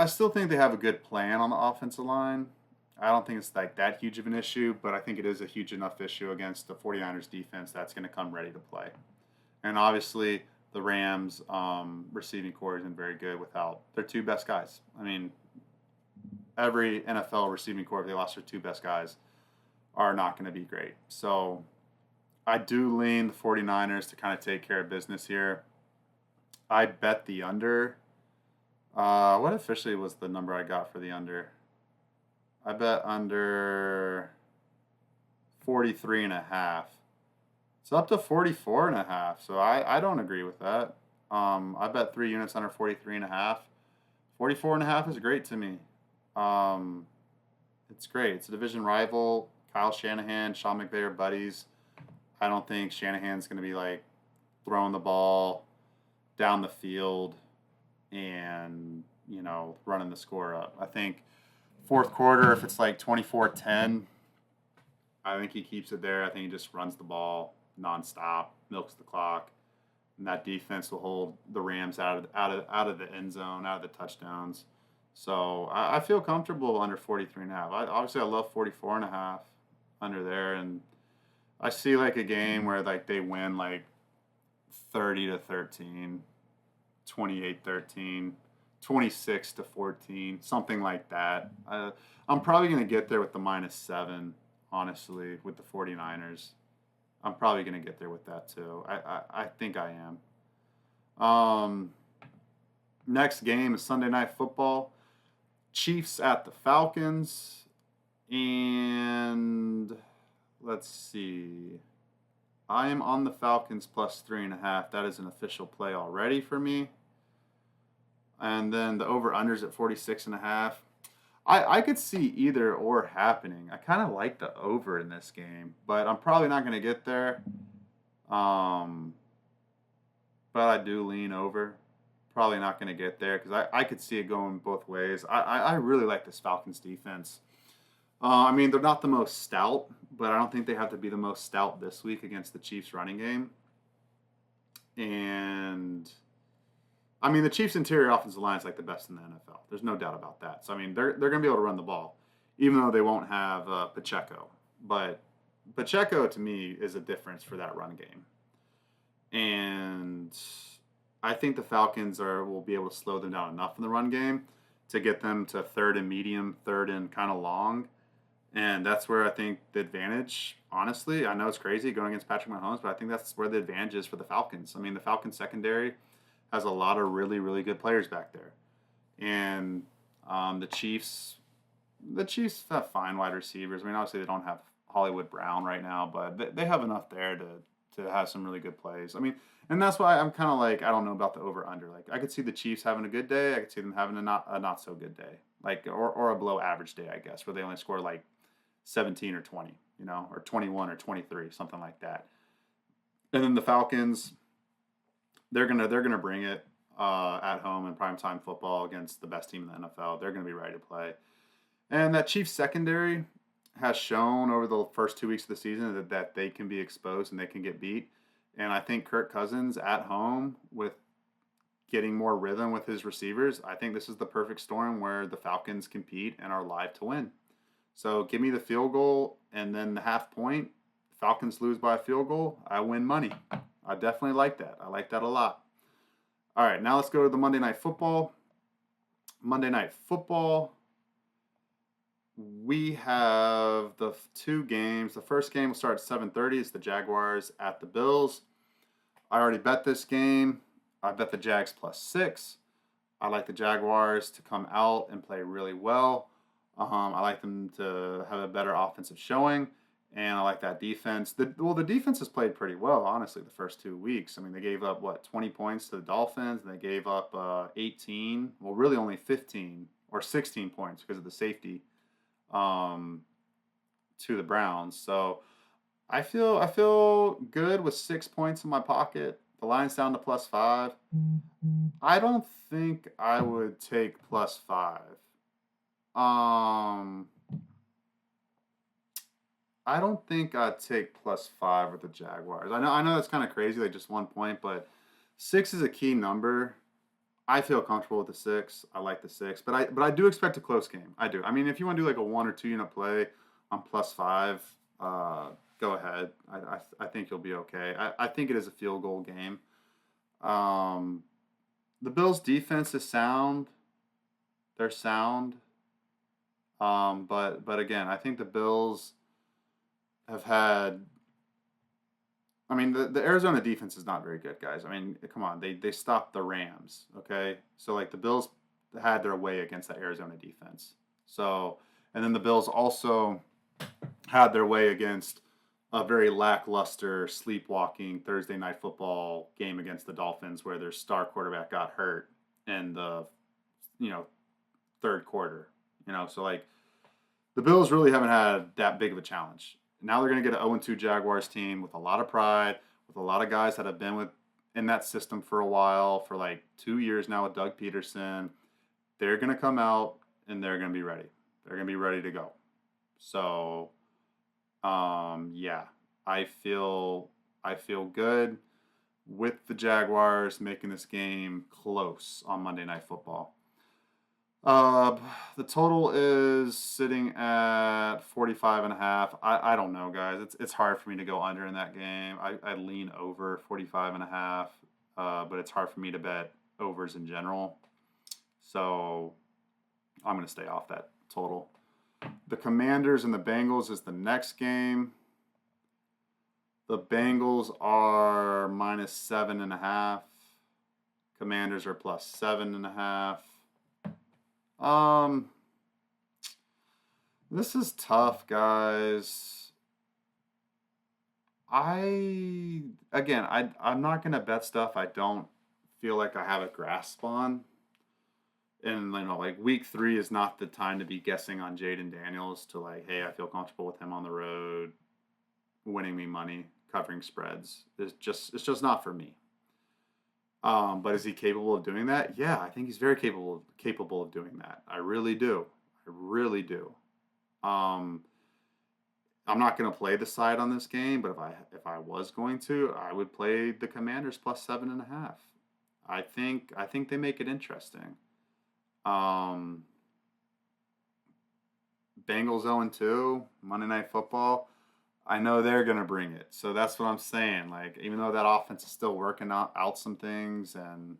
still think they have a good plan on the offensive line. I don't think it's like that huge of an issue, but I think it is a huge enough issue against the 49ers defense that's going to come ready to play. And obviously, the Rams receiving core isn't very good without their two best guys. I mean, every NFL receiving core, if they lost their two best guys, are not going to be great. So I do lean the 49ers to kind of take care of business here. I bet the under. What officially was the number I got for the under? I bet under 43.5. It's up to 44.5. So I don't agree with that. I bet 3 units under 43.5. 44.5 is great to me. It's great. It's a division rival. Kyle Shanahan, Sean McVay are buddies. I don't think Shanahan's going to be like throwing the ball down the field and, running the score up. I think fourth quarter, if it's like 24-10, I think he keeps it there. I think he just runs the ball nonstop, milks the clock, and that defense will hold the Rams out of the end zone, out of the touchdowns. So I feel comfortable under 43.5. Obviously, I love 44.5 under there, and I see like a game where like they win like 30-13, 28-13, 26-14, something like that. I'm probably going to get there with the -7, honestly, with the 49ers. I'm probably going to get there with that too. I think I am. Next game is Sunday Night Football. Chiefs at the Falcons. And let's see. I am on the Falcons plus 3.5. That is an official play already for me. And then the over-unders at 46.5. I could see either or happening. I kind of like the over in this game, but I'm probably not going to get there. But I do lean over. Probably not going to get there because I could see it going both ways. I really like this Falcons defense. They're not the most stout, but I don't think they have to be the most stout this week against the Chiefs running game. And the Chiefs' interior offensive line is like the best in the NFL. There's no doubt about that. So, they're going to be able to run the ball, even though they won't have Pacheco. But Pacheco, to me, is a difference for that run game. And I think the Falcons will be able to slow them down enough in the run game to get them to third and medium, third and kind of long, And that's where I think the advantage, honestly, I know it's crazy going against Patrick Mahomes, but I think that's where the advantage is for the Falcons. I mean, the Falcons secondary has a lot of really, really good players back there. And the Chiefs have fine wide receivers. I mean, obviously they don't have Hollywood Brown right now, but they have enough there to have some really good plays. I mean, and that's why I'm kind of like I don't know about the over under. Like I could see the Chiefs having a good day. I could see them having a not so good day, like or a below average day, I guess, where they only score like 17 or 20, or 21 or 23, something like that. And then the Falcons, they're gonna bring it at home in primetime football against the best team in the NFL. They're gonna be ready to play. And that Chiefs secondary has shown over the first 2 weeks of the season that they can be exposed and they can get beat. And I think Kirk Cousins at home with getting more rhythm with his receivers, I think this is the perfect storm where the Falcons compete and are live to win. So give me the field goal and then the half point. Falcons lose by a field goal. I win money. I definitely like that. I like that a lot. All right, now let's go to the Monday Night Football. Monday Night Football. We have the two games. The first game will start at 7:30. It's the Jaguars at the Bills. I already bet this game. I bet the Jags +6. I like the Jaguars to come out and play really well. I like them to have a better offensive showing, and I like that defense. The defense has played pretty well, honestly, the first 2 weeks. I mean, they gave up, 20 points to the Dolphins, and they gave up 18, well, really only 15 or 16 points because of the safety um, to the Browns. So I feel good with 6 points in my pocket. The line's down to +5. I don't think I would take +5. Um, I don't think I'd take +5 with the Jaguars. I know that's kind of crazy, like just 1 point, but 6 is a key number. I feel comfortable with the 6. I like the 6, but I do expect a close game. I do. I mean, if you want to do like a 1 or 2 unit play on +5, go ahead. I think you'll be okay. I think it is a field goal game. Um, the Bills' defense is sound. They're sound. But again, I think the Bills have had. I mean, the Arizona defense is not very good, guys. I mean, come on, they stopped the Rams, okay? So like the Bills had their way against that Arizona defense. So and then the Bills also had their way against a very lackluster, sleepwalking Thursday night football game against the Dolphins, where their star quarterback got hurt in the you know third quarter. So like the Bills really haven't had that big of a challenge. Now they're going to get an 0-2 Jaguars team with a lot of pride, with a lot of guys that have been in that system for a while, for like 2 years now with Doug Peterson. They're going to come out and they're going to be ready. They're going to be ready to go. So, yeah, I feel good with the Jaguars making this game close on Monday Night Football. The total is sitting at 45.5. I don't know, guys. It's hard for me to go under in that game. I lean over 45.5, but it's hard for me to bet overs in general. So I'm going to stay off that total. The Commanders and the Bengals is the next game. The Bengals are -7.5. Commanders are +7.5. This is tough, guys. I'm not gonna bet stuff I don't feel like I have a grasp on. And like week 3 is not the time to be guessing on Jaden Daniels to like, hey, I feel comfortable with him on the road, winning me money, covering spreads. It's just not for me. But is he capable of doing that? Yeah, I think he's very capable of doing that. I really do. I really do. Um, I'm not going to play the side on this game, but if I was going to, I would play the Commanders +7.5. I think they make it interesting. Um, Bengals 0-2, Monday Night Football. I know they're going to bring it. So that's what I'm saying. Like, even though that offense is still working out some things and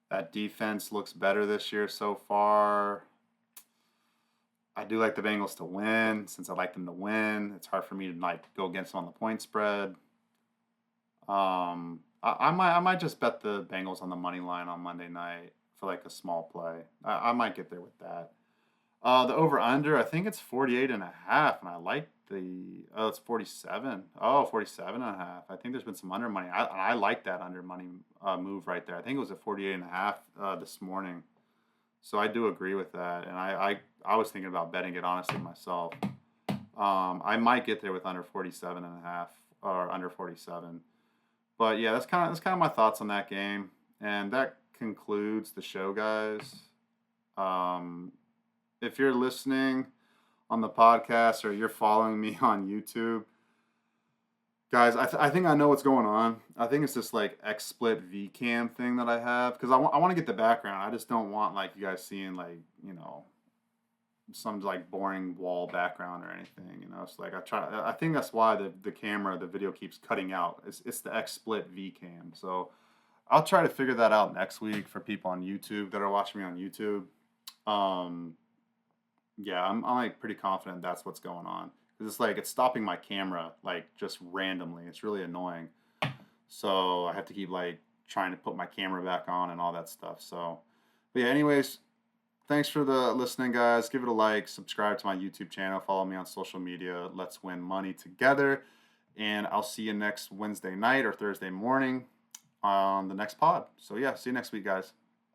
that defense looks better this year so far, I do like the Bengals to win. Since I like them to win, it's hard for me to like go against them on the point spread. I might just bet the Bengals on the money line on Monday night for like a small play. I might get there with that. The over under, I think it's 48 and a half, and I like it's 47. Oh, 47 and a half. I think there's been some under money. I like that under money move right there. I think it was at 48 and a half this morning. So I do agree with that, and I was thinking about betting it honestly myself. I might get there with under 47 and a half or under 47. But yeah, that's kind of my thoughts on that game, and that concludes the show, guys. Um, if you're listening on the podcast or you're following me on YouTube, guys, I think I know what's going on. I think it's this like XSplit VCam thing that I have because I want to get the background. I just don't want like you guys seeing like some like boring wall background or anything. It's like I think that's why the video keeps cutting out. It's the XSplit VCam. So I'll try to figure that out next week for people on YouTube that are watching me on YouTube. Um, yeah, I'm like pretty confident that's what's going on. Because it's like it's stopping my camera like just randomly. It's really annoying. So I have to keep like trying to put my camera back on and all that stuff. So, but yeah, anyways, thanks for the listening, guys. Give it a like, subscribe to my YouTube channel, follow me on social media. Let's win money together. And I'll see you next Wednesday night or Thursday morning on the next pod. So yeah, see you next week, guys.